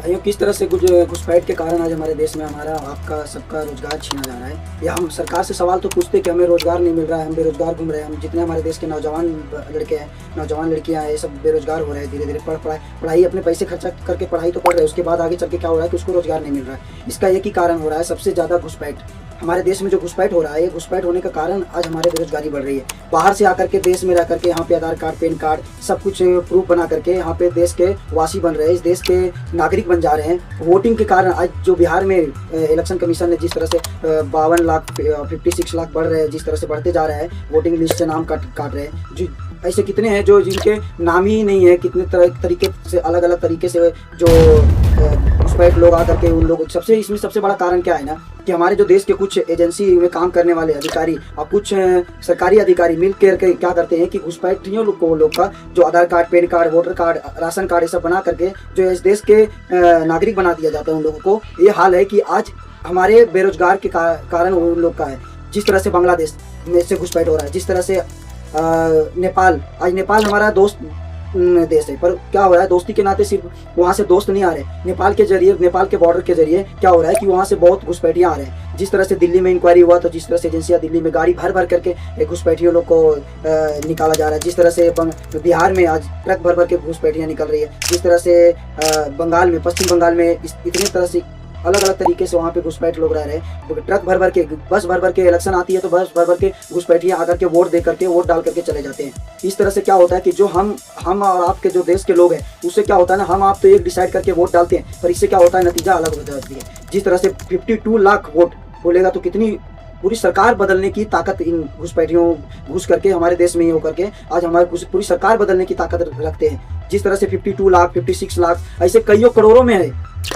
भाइयों, किस तरह से कुछ घुसपैठ के कारण आज हमारे देश में हमारा आपका सबका रोजगार छीना जा रहा है। या हम सरकार से सवाल तो पूछते कि हमें रोजगार नहीं मिल रहा है, हम बेरोजगार घूम रहे हैं। हम जितने हमारे देश के नौजवान लड़के हैं, नौजवान लड़कियां हैं, ये सब बेरोजगार हो रहे हैं। धीरे धीरे पढ़ाई अपने पैसे खर्चा करके पढ़ाई तो पढ़ रहे हैं, उसके बाद आगे चल के क्या हो रहा है कि उसको रोजगार नहीं मिल रहा है। इसका एक ही कारण हो रहा है, सबसे ज़्यादा घुसपैठ। हमारे देश में जो घुसपैठ हो रहा है, ये घुसपैठ होने का कारण आज हमारे बेरोजगारी बढ़ रही है। बाहर से आकर के देश में रह करके यहाँ पे आधार कार्ड, पैन कार्ड सब कुछ प्रूफ बना करके यहाँ पे देश के वासी बन रहे हैं, इस देश के नागरिक बन जा रहे हैं। वोटिंग के कारण आज जो बिहार में इलेक्शन कमीशन ने जिस तरह से 52 लाख 56 लाख बढ़ रहे हैं, जिस तरह से बढ़ते जा रहे हैं, वोटिंग लिस्ट से नाम काट रहे हैं। जो ऐसे कितने हैं जो जिनके नाम ही नहीं है, कितने तरीके से अलग अलग तरीके से जो घुसपैठ लोग आकर के उन लोग इसमें सबसे बड़ा कारण क्या है ना कि हमारे जो देश के कुछ एजेंसी में काम करने वाले अधिकारी और कुछ सरकारी अधिकारी मिल कर क्या करते हैं कि घुसपैठियों लोग का जो Aadhaar card, PAN card, voter card, ration card ये सब बना करके जो इस देश के नागरिक बना दिया जाता है उन लोगों को। ये हाल है कि आज हमारे बेरोजगार के कारण उन लोग का है। जिस तरह से बांग्लादेश में से घुसपैठ हो रहा है, जिस तरह से नेपाल, आज नेपाल हमारा दोस्त देश है, पर क्या हो रहा है दोस्ती के नाते सिर्फ वहाँ से दोस्त नहीं आ रहे, नेपाल के जरिए, नेपाल के बॉर्डर के जरिए क्या हो रहा है कि वहाँ से बहुत घुसपैठियाँ आ रहे हैं। जिस तरह से दिल्ली में इंक्वायरी हुआ तो जिस तरह से एजेंसियाँ दिल्ली में गाड़ी भर भर करके घुसपैठियों लोग को निकाला जा रहा है। जिस तरह से बिहार में आज ट्रक भर भर के घुसपैठियाँ निकल रही है। जिस तरह से बंगाल में, पश्चिम बंगाल में इतनी तरह से अलग अलग तरीके से वहाँ पे घुसपैठ लोग रह रहे हैं। ट्रक भर भर के, बस भर भर के इलेक्शन आती है तो बस भर भर के घुसपैठियाँ आकर के वोट दे करके, वोट डाल करके चले जाते हैं। इस तरह से क्या होता है कि जो हम और आपके जो देश के लोग हैं, उससे क्या होता है ना, हम आप तो एक डिसाइड करके वोट डालते हैं, पर इससे क्या होता है नतीजा अलग हो जाती है। जिस तरह से 52 लाख वोट बोलेगा तो कितनी पूरी सरकार बदलने की ताकत इन घुसपैठियों घुस करके हमारे देश में ही होकर के आज हमारे पूरी सरकार बदलने की ताकत रखते हैं। जिस तरह से 52 लाख 56 लाख ऐसे कईयों करोड़ों में है,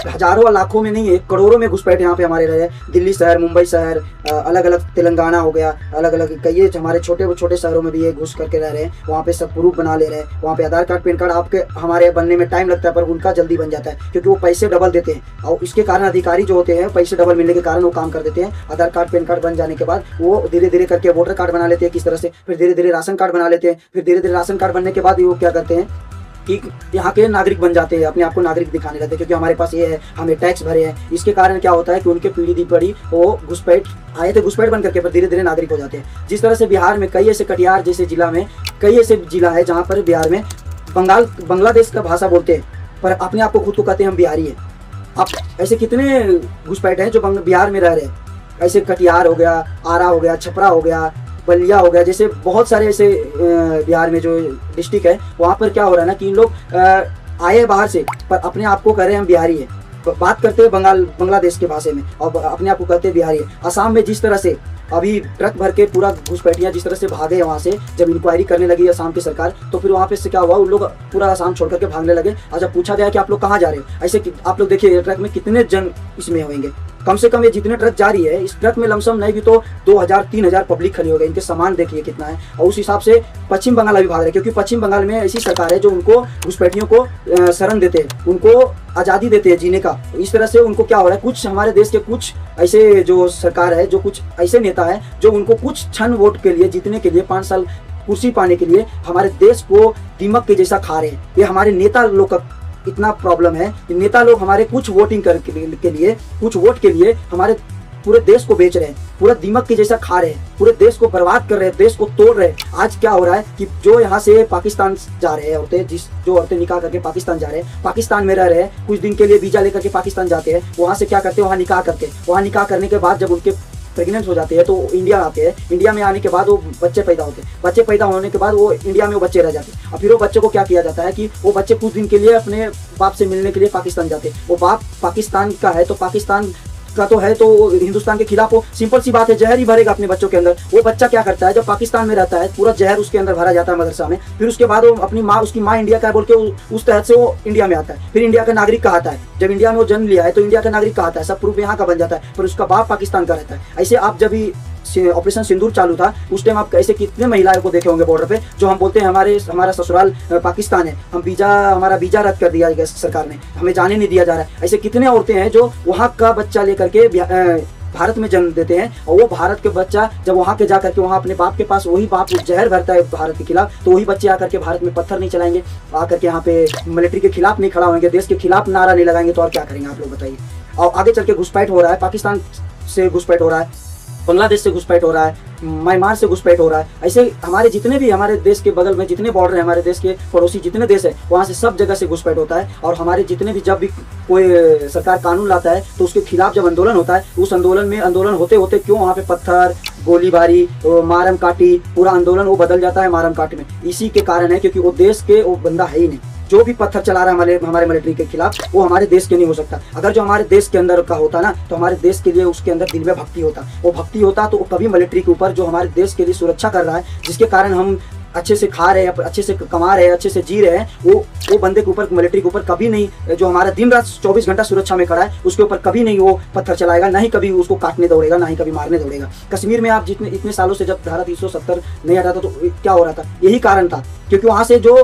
हजारों लाखों में नहीं है, करोड़ों में घुसपैठ यहाँ पे हमारे रहे हैं। दिल्ली शहर, मुंबई शहर, अलग अलग तेलंगाना हो गया, अलग अलग कई हमारे छोटे छोटे शहरों में भी ये घुस करके रह रहे हैं। वहाँ पे सब प्रूफ बना ले रहे हैं। वहाँ पे आधार कार्ड, पैन कार्ड आपके हमारे बनने में टाइम लगता है, पर उनका जल्दी बन जाता है क्योंकि वो पैसे डबल देते हैं। और इसके कारण अधिकारी जो होते हैं, पैसे डबल मिलने के कारण वो काम कर देते हैं। आधार कार्ड, पैन कार्ड बन जाने के बाद वो धीरे धीरे करके वोटर कार्ड बना लेते हैं किस तरह से, फिर धीरे धीरे राशन कार्ड बना लेते हैं। फिर धीरे धीरे राशन कार्ड बनने के बाद वो क्या करते हैं कि यहाँ के नागरिक बन जाते हैं, अपने आप को नागरिक दिखाने लगते हैं क्योंकि हमारे पास ये है, हमें टैक्स भरे हैं। इसके कारण क्या होता है कि उनके पीढ़ी दी पड़ी वो घुसपैठ आए थे, घुसपैठ बन करके पर धीरे धीरे नागरिक हो जाते हैं। जिस तरह से बिहार में कई ऐसे, कटिहार जैसे जिला में कई ऐसे जिला है जहाँ पर बिहार में बांग्लादेश का भाषा बोलते हैं, पर अपने आप को खुद को कहते हैं हम बिहारी हैं। अब ऐसे कितने घुसपैठ हैं जो बिहार में रह रहे हैं। ऐसे कटिहार हो गया, आरा हो गया, छपरा हो गया, बलिया हो गया, जैसे बहुत सारे ऐसे बिहार में जो डिस्ट्रिक्ट है, वहाँ पर क्या हो रहा है ना कि इन लोग आए बाहर से पर अपने आप को कह रहे हैं हम बिहारी है, बात करते हैं बांग्लादेश के भाषा में और अपने आप को कहते हैं बिहारी है। असम में जिस तरह से अभी ट्रक भर के पूरा घुसपैठियाँ जिस तरह से भागे वहाँ से, जब इंक्वायरी करने लगी असम की सरकार, तो फिर वहाँ पे से क्या हुआ, उन लोग पूरा असम छोड़ करके भागने लगे। और जब पूछा गया कि आप लोग कहाँ जा रहे हो, ऐसे आप लोग देखिए ट्रक में कितने जन इसमें होंगे। कम से कम ये जितने ट्रक जा रही है, इस ट्रक में लमसम नहीं भी तो 2000-3000 पब्लिक खड़ी हो गई। इनके सामान देखिए कितना है। और उस हिसाब से पश्चिम बंगाल अभी भाग रहे हैं क्योंकि पश्चिम बंगाल में ऐसी सरकार है जो उनको घुसपैठियों को शरण देते हैं, उनको आज़ादी देते हैं जीने का। इस तरह से उनको क्या हो रहा है, कुछ हमारे देश के कुछ ऐसे जो सरकार है, जो कुछ ऐसे नेता है जो उनको कुछ क्षण वोट के लिए, जीतने के लिए, 5 साल कुर्सी पाने के लिए हमारे देश को दीमक के जैसा खा रहे हैं। ये हमारे नेता लोग का इतना प्रॉब्लम है कि नेता लोग हमारे कुछ वोटिंग के लिए, कुछ वोट के लिए हमारे पूरे देश को बेच रहे हैं, पूरा दीमक के जैसा खा रहे हैं, पूरे देश को बर्बाद कर रहे हैं, देश को तोड़ रहे हैं। आज क्या हो रहा है कि जो यहाँ से पाकिस्तान जा रहे हैं औरतें, जो औरतें निकाह करके पाकिस्तान जा रहे हैं, पाकिस्तान में रह रहे हैं, कुछ दिन के लिए वीजा लेकर के पाकिस्तान जाते हैं, वहाँ से क्या करते हैं, वहाँ निकाह करने के बाद जब उनके प्रेग्नेंट हो जाते हैं तो इंडिया आते हैं। इंडिया में आने के बाद वो बच्चे पैदा होते हैं। बच्चे पैदा होने के बाद वो इंडिया में वो बच्चे रह जाते हैं। और फिर वो बच्चे को क्या किया जाता है कि वो बच्चे कुछ दिन के लिए अपने बाप से मिलने के लिए पाकिस्तान जाते हैं। वो बाप पाकिस्तान का है तो पाकिस्तान का तो है तो हिंदुस्तान के खिलाफ वो सिंपल सी बात है, जहर ही भरेगा अपने बच्चों के अंदर। वो बच्चा क्या करता है, जब पाकिस्तान में रहता है पूरा जहर उसके अंदर भरा जाता है मदरसा में, फिर उसके बाद वो अपनी माँ, उसकी माँ इंडिया का है बोल के उस तहत से वो इंडिया में आता है, फिर इंडिया का नागरिक कहता है। जब इंडिया में वो जन्म लिया है तो इंडिया का नागरिक कहता है, सब प्रूफ यहाँ का बन जाता है, पर उसका बाप पाकिस्तान का रहता है। ऐसे आप जब भी ऑपरेशन सिंदूर चालू था उस टाइम आप ऐसे कितने महिलाओं को देखे होंगे बॉर्डर पे जो हम बोलते हैं हमारा ससुराल पाकिस्तान है, हमारा वीजा रद्द कर दिया गया सरकार ने, हमें जाने नहीं दिया जा रहा है। ऐसे कितने औरतें हैं जो वहाँ का बच्चा लेकर के भारत में जन्म देते हैं, और वो भारत के बच्चा जब वहाँ के जाकर के वहाँ अपने बाप के पास वही बाप जहर भरता है भारत के खिलाफ, तो वही बच्चे आकर के भारत में पत्थर नहीं चलाएंगे, आकर के यहाँ पे मिलिट्री के खिलाफ नहीं खड़ा होंगे, देश के खिलाफ नारा नहीं लगाएंगे, तो और क्या करेंगे आप लोग बताइए। और आगे चल के घुसपैठ हो रहा है, पाकिस्तान से घुसपैठ हो रहा है, बांग्लादेश से घुसपैठ हो रहा है, म्यांमार से घुसपैठ हो रहा है। ऐसे हमारे जितने भी हमारे देश के बगल में जितने बॉर्डर है, हमारे देश के पड़ोसी जितने देश है, वहाँ से सब जगह से घुसपैठ होता है। और हमारे जितने भी जब भी कोई सरकार कानून लाता है तो उसके खिलाफ जब आंदोलन होता है, उस आंदोलन होते होते क्यों वहाँ पे पत्थर, गोलीबारी, मारम काटी, पूरा आंदोलन वो बदल जाता है मारम काटी में। इसी के कारण है क्योंकि वो देश के वो बंदा है ही नहीं। जो भी पत्थर चला रहा है हमारे मिलिट्री के खिलाफ, वो हमारे देश के नहीं हो सकता। अगर जो हमारे देश के अंदर का होता ना, तो हमारे देश के लिए उसके अंदर दिल में भक्ति होता, वो भक्ति होता तो वो कभी मिलिट्री के ऊपर जो हमारे देश के लिए सुरक्षा कर रहा है, जिसके कारण हम अच्छे से खा रहे हैं, अच्छे से कमा रहे हैं, अच्छे से जी रहे हैं, वो बंदे के ऊपर, मिलिट्री के ऊपर कभी नहीं, जो हमारा दिन रात 24 घंटा सुरक्षा में खड़ा है, उसके ऊपर कभी नहीं वो पत्थर चलाएगा, ना ही कभी उसको काटने दौड़ेगा, ना ही कभी मारने दौड़ेगा। कश्मीर में आप जितने इतने सालों से जब धारा 370 नहीं हटा था तो क्या हो रहा था? यही कारण था, क्योंकि वहाँ से जो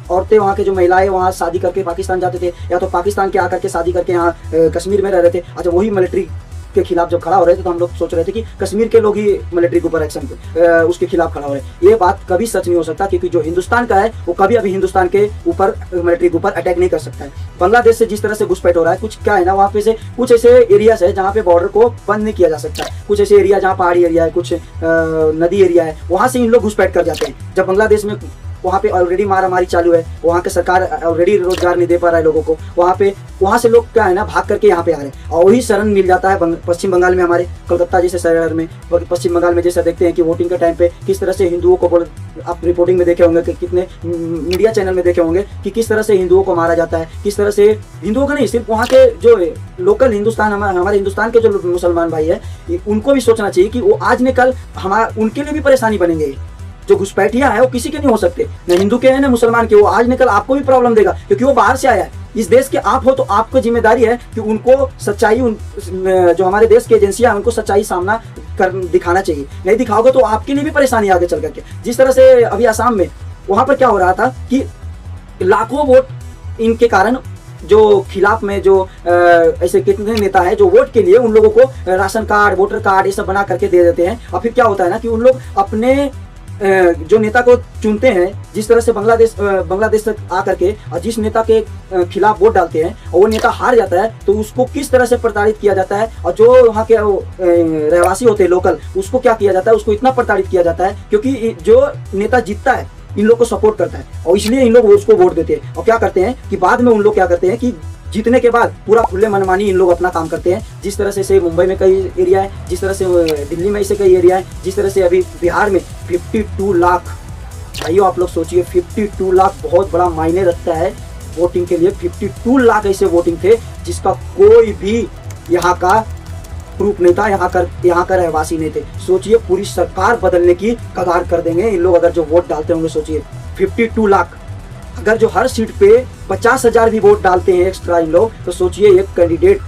औरतें, वहाँ के जो महिलाएं वहाँ शादी करके पाकिस्तान जाते थे, या तो पाकिस्तान के आकर के शादी करके यहाँ कश्मीर में रह रहे थे। अच्छा, वही मिलिट्री के खिलाफ जब खड़ा हो रहे थे तो हम लोग सोच रहे थे कि कश्मीर के लोग ही मिलिट्री के ऊपर एक्शन उसके खिलाफ खड़ा हो रहे हैं। ये बात कभी सच नहीं हो सकता, क्योंकि जो हिंदुस्तान का है वो कभी अभी हिंदुस्तान के ऊपर, मिलिट्री के ऊपर अटैक नहीं कर सकता है। बांग्लादेश से जिस तरह से घुसपैठ हो रहा है, कुछ क्या है ना, वहाँ पे से कुछ ऐसे एरियाज है जहाँ पे बॉर्डर को बंद नहीं किया जा सकता। कुछ ऐसे एरिया जहाँ पहाड़ी एरिया है, कुछ नदी एरिया है, वहाँ से इन लोग घुसपैठ कर जाते हैं। जब बांग्लादेश में वहाँ पे ऑलरेडी मारामारी चालू है, वहाँ की सरकार ऑलरेडी रोजगार नहीं दे पा रहा है लोगों को, वहाँ से लोग क्या है ना भाग करके यहाँ पे आ रहे हैं, और वही शरण मिल जाता है पश्चिम बंगाल में, हमारे कोलकाता जैसे शहर में, पश्चिम बंगाल में जैसा देखते हैं कि वोटिंग के टाइम पे किस तरह से हिंदुओं को, आप रिपोर्टिंग में देखे होंगे कि कितने मीडिया चैनल में देखे होंगे कि किस तरह से हिंदुओं को मारा जाता है, किस तरह से हिंदुओं का नहीं, सिर्फ वहाँ के जो लोकल हिंदुस्तान, हमारे हिंदुस्तान के जो मुसलमान भाई है, उनको भी सोचना चाहिए कि वो आज न कल उनके लिए भी परेशानी बनेंगे। जो घुसपैठिया है वो किसी के नहीं हो सकते, न हिंदू के हैं न मुसलमान के, वो आज निकल आपको भी प्रॉब्लम देगा, क्योंकि वो बाहर से आया है। इस देश के आप हो तो आपको जिम्मेदारी है कि उनको सच्चाई, जो हमारे देश की एजेंसियां उनको सच्चाई सामना दिखाना चाहिए। नहीं दिखाओगे तो आपके लिए भी परेशानी आगे चल करके। जिस तरह से अभी असम में वहां पर क्या हो रहा था कि लाखों वोट इनके कारण, जो खिलाफ में जो ऐसे कितने नेता है जो वोट के लिए उन लोगों को राशन कार्ड, वोटर कार्ड ये सब बना करके दे देते हैं, और फिर क्या होता है ना कि उन लोग अपने जो नेता को चुनते हैं, जिस तरह से बांग्लादेश तक आकर के और जिस नेता के खिलाफ वोट डालते हैं और वो नेता हार जाता है, तो उसको किस तरह से प्रताड़ित किया जाता है, और जो वहाँ के रहवासी होते हैं लोकल, उसको क्या किया जाता है, उसको इतना प्रताड़ित किया जाता है क्योंकि जो नेता जीतता है इन लोग को सपोर्ट करता है, और इसलिए इन लोग उसको वोट देते हैं। और क्या करते हैं कि बाद में उन लोग क्या करते हैं कि जीतने के बाद पूरा खुले मनमानी इन लोग अपना काम करते हैं। जिस तरह से मुंबई में कई एरिया है, जिस तरह से दिल्ली में ऐसे कई एरिया है, जिस तरह से अभी बिहार में 52 लाख, भाइयों आप लोग सोचिए 52 लाख बहुत बड़ा मायने रखता है वोटिंग के लिए। 52 लाख ऐसे वोटिंग थे जिसका कोई भी यहाँ का प्रूफ नहीं था, यहाँ का रहवासी नहीं थे। सोचिए पूरी सरकार बदलने की कगार कर देंगे इन लोग अगर जो वोट डालते होंगे। सोचिए 52 लाख, अगर जो हर सीट पे 50,000 भी वोट डालते हैं एक्स्ट्रा इन लोग, तो सोचिए एक कैंडिडेट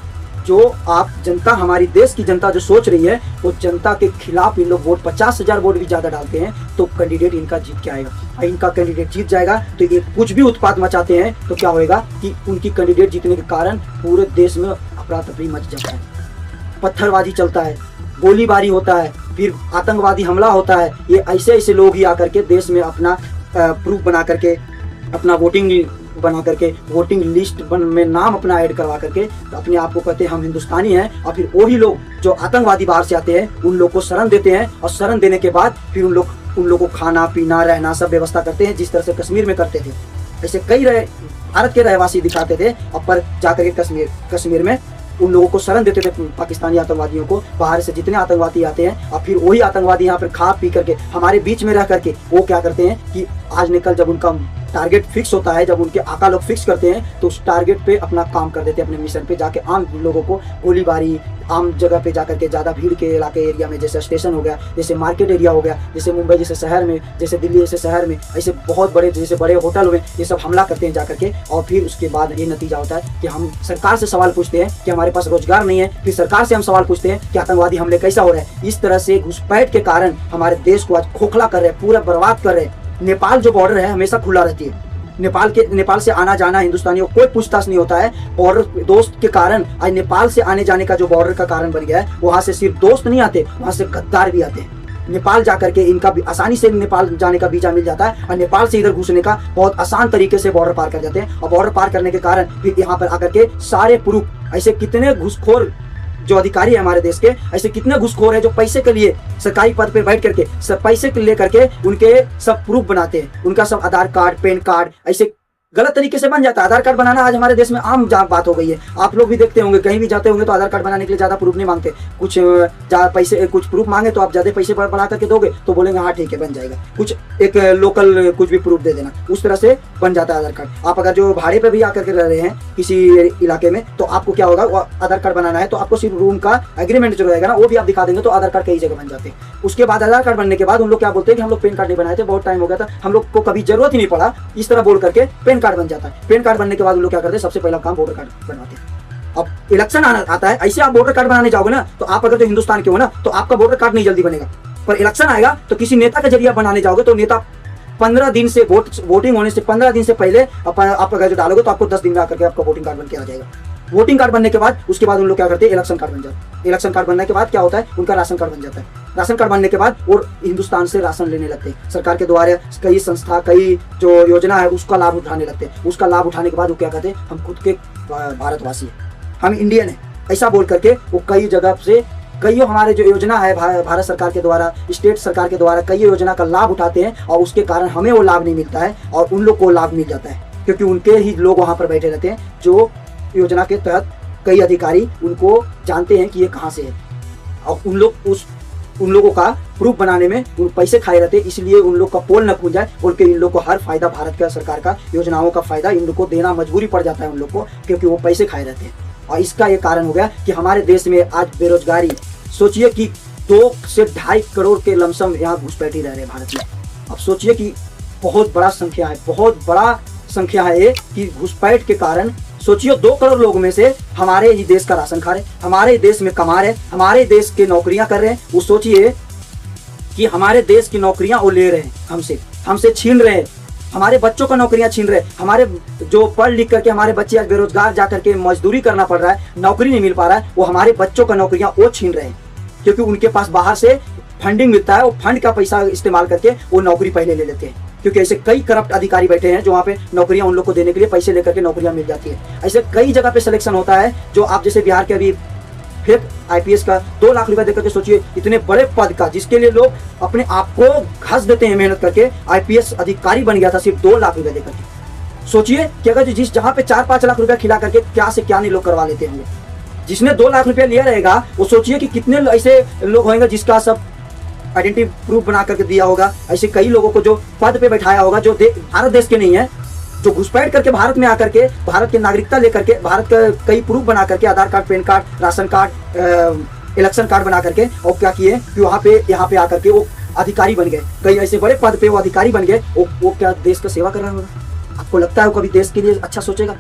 जो आप जनता, हमारी देश की जनता जो सोच रही है, वो जनता के खिलाफ इन लोग वोट 50,000 वोट भी ज्यादा डालते हैं, तो कैंडिडेट इनका जीत के आएगा। और इनका कैंडिडेट जीत जाएगा तो ये कुछ भी उत्पात मचाते हैं तो क्या होएगा कि उनकी कैंडिडेट जीतने के कारण पूरे देश में अफरा तफरी मच जाता है, पत्थरबाजी चलता है, गोलीबारी होता है, फिर आतंकवादी हमला होता है। ये ऐसे लोग ही आकर के देश में अपना प्रूफ बना करके, अपना वोटिंग बना करके, वोटिंग लिस्ट में नाम अपना ऐड करवा करके तो अपने आप को कहते हैं हम हिंदुस्तानी हैं, और फिर वही लोग जो आतंकवादी बाहर से आते हैं उन लोग को शरण देते हैं, और शरण देने के बाद फिर उन लोग को खाना पीना रहना सब व्यवस्था करते हैं, जिस तरह से कश्मीर में करते थे। ऐसे कई भारत के रहवासी दिखाते थे, और पर जाकर के कश्मीर में उन लोगों को शरण देते थे, पाकिस्तानी आतंकवादियों को। बाहर से जितने आतंकवादी आते हैं और फिर वही आतंकवादी यहाँ पर खा पी करके हमारे बीच में रह करके वो क्या करते हैं कि आज निकल जब उनका टारगेट फिक्स होता है, जब उनके आका लोग फिक्स करते हैं, तो उस टारगेट पे अपना काम कर देते हैं, अपने मिशन पे जाके आम लोगों को गोलीबारी, आम जगह पे जाकर के, ज़्यादा भीड़ के इलाके एरिया में, जैसे स्टेशन हो गया, जैसे मार्केट एरिया हो गया, जैसे मुंबई जैसे शहर में, जैसे दिल्ली जैसे शहर में, ऐसे बहुत बड़े जैसे बड़े होटल में ये सब हमला करते हैं जाकर के। और फिर उसके बाद ये नतीजा होता है कि हम सरकार से सवाल पूछते हैं कि हमारे पास रोजगार नहीं है, फिर सरकार से हम सवाल पूछते हैं कि आतंकवादी हमले कैसा हो रहा है। इस तरह से घुसपैठ के कारण हमारे देश को आज खोखला कर रहे हैं, पूरा बर्बाद कर रहे हैं। नेपाल जो बॉर्डर है हमेशा खुला रहती है, नेपाल से आना जाना हिंदुस्तानियों को कोई पूछताछ नहीं होता है। बॉर्डर दोस्त के कारण आज नेपाल से आने जाने का जो बॉर्डर का कारण बन गया है, वहां से सिर्फ दोस्त नहीं आते, वहां से गद्दार भी आते हैं। नेपाल जाकर के इनका भी आसानी से नेपाल जाने का वीजा मिल जाता है और नेपाल से इधर घुसने का बहुत आसान तरीके से बॉर्डर पार कर जाते हैं। और बॉर्डर पार करने के कारण फिर यहाँ पर आकर के सारे प्रूफ, ऐसे कितने घुसखोर जो अधिकारी है हमारे देश के, ऐसे कितने घुसखोर है जो पैसे के लिए सरकारी पद पर बैठ करके सब पैसे के ले करके उनके सब प्रूफ बनाते हैं। उनका सब आधार कार्ड, पैन कार्ड ऐसे गलत तरीके से बन जाता है। आधार कार्ड बनाना आज हमारे देश में आम बात हो गई है। आप लोग भी देखते होंगे, कहीं भी जाते होंगे तो आधार कार्ड बनाने के लिए ज्यादा प्रूफ नहीं मांगते। कुछ पैसे, कुछ प्रूफ मांगे तो आप ज्यादा पैसे बना करके दोगे तो बोलेंगे हाँ ठीक है बन जाएगा, कुछ एक लोकल कुछ भी प्रूफ दे देना, उस तरह से बन जाता है आधार कार्ड। आप अगर जो भाड़े पे भी आकर के रह रहे हैं किसी इलाके में, तो आपको क्या होगा, वो आधार कार्ड बनाना है तो आपको सिर्फ रूम का एग्रीमेंट जो रहेगा ना वो भी आप दिखा देंगे तो आधार कार्ड कई जगह बन जाते हैं। उसके बाद आधार कार्ड बनने के बाद उन लोग क्या बोलते हैं कि हम लोग पैन कार्ड नहीं बनाए थे, बहुत टाइम हो गया था, हम लोग को कभी जरूरत ही नहीं पड़ा, इस तरह बोल करके पैन कार्ड बन जाता है। पैन कार्ड बनने के बाद उन लोग क्या करते हैं, सबसे पहला काम वोटर कार्ड बनवाते हैं। अब इलेक्शन आता है, ऐसे आप वोटर कार्ड बनाने जाओगे ना तो आप अगर तो हिंदुस्तान के हो ना तो आपका वोटर कार्ड नहीं जल्दी बनेगा, पर इलेक्शन आएगा तो किसी नेता के जरिए बनाने जाओगे तो नेता 15 दिन से वोटिंग होने से 15 दिन से पहले आप अगर जो डालोगे तो आपको 10 दिन में आकर के आपका वोटिंग कार्ड बन के आ जाएगा। वोटिंग कार्ड बनने के बाद उसके बाद उन लोग क्या करते हैं, इलेक्शन कार्ड बन जाता है। इलेक्शन कार्ड बनने के बाद क्या होता है, उनका राशन कार्ड बन जाता है। राशन कार्ड बनने के बाद और हिंदुस्तान से राशन लेने लगते हैं। सरकार के द्वारा कई संस्था, कई जो योजना है उसका लाभ उठाने लगते हैं। उसका लाभ उठाने के बाद वो क्या कहते हैं, हम खुद के भारतवासी हैं, हम इंडियन हैं, ऐसा बोल करके वो कई जगह से कई हमारे जो योजना है भारत सरकार के द्वारा, स्टेट सरकार के द्वारा कई योजना का लाभ उठाते हैं और उसके कारण हमें वो लाभ नहीं मिलता है और उन लोग को लाभ मिल जाता है, क्योंकि उनके ही लोग वहाँ पर बैठे रहते हैं जो योजना के तहत कई अधिकारी उनको जानते हैं कि ये कहाँ से है और उन लोगों का प्रूफ बनाने में उन पैसे खाए रहते हैं। इसलिए उन लोग का पोल न खुल जाए बोल के इन लोग को हर फायदा भारत का सरकार का योजनाओं का फायदा इन लोग को देना मजबूरी पड़ जाता है उन लोग को, क्योंकि वो पैसे खाए रहते हैं। और इसका ये कारण हो गया कि हमारे देश में आज बेरोजगारी, सोचिए कि 2 से 2.5 करोड़ के लमसम यहाँ घुसपैठी रह रहे हैं भारत में। अब सोचिए कि बहुत बड़ा संख्या है, बहुत बड़ा संख्या है ये कि घुसपैठ के कारण सोचिए 2 करोड़ लोगों में से हमारे ही देश का राशन खा रहे, हमारे देश में कमा रहे, हमारे देश के नौकरियां कर रहे हैं। वो सोचिए कि हमारे देश की नौकरियां वो ले रहे हैं, हमसे छीन रहे हैं, हमारे बच्चों का नौकरियां छीन रहे हैं। हमारे जो पढ़ लिख करके हमारे बच्चे आज बेरोजगार जा करके मजदूरी करना पड़ रहा है, नौकरी नहीं मिल पा रहा है, वो हमारे बच्चों का नौकरियां वो छीन रहे हैं, क्योंकि उनके पास बाहर से फंडिंग मिलता है। वो फंड का पैसा इस्तेमाल करके वो नौकरी पहले ले लेते हैं, क्योंकि ऐसे कई करप्ट अधिकारी बैठे हैं जो वहाँ पे नौकरियां उन लोग को देने के लिए पैसे लेकर के नौकरियां मिल जाती है। ऐसे कई जगह पे सिलेक्शन होता है, जो आप जैसे बिहार के अभी फेक IPS का 2 लाख रुपया देकर के सोचिए इतने बड़े पद का, जिसके लिए लोग अपने आप को घस देते हैं मेहनत करके, IPS अधिकारी बन गया था सिर्फ 2 लाख रुपया देकर के। सोचिए कि अगर जिस जहाँ पे 4-5 लाख रुपया खिला करके क्या से क्या नहीं लोग करवा लेते होंगे, जिसने 2 लाख रुपया लिया रहेगा वो सोचिए कि कितने ऐसे लोग होंगे जिसका सब आइडेंटिटी प्रूफ बना करके दिया होगा। ऐसे कई लोगों को जो पद पे बैठाया होगा जो भारत देश के नहीं है, जो घुसपैठ करके भारत में आकर के भारत की नागरिकता लेकर के भारत का कई प्रूफ बना करके Aadhaar card, PAN card, ration card, election card बना करके और क्या किए कि यहाँ पे आकर के वो अधिकारी बन गए। कई ऐसे बड़े पद पे वो अधिकारी बन गए, वो क्या देश का सेवा कर रहा होगा? आपको लगता है वो कभी देश के लिए अच्छा सोचेगा?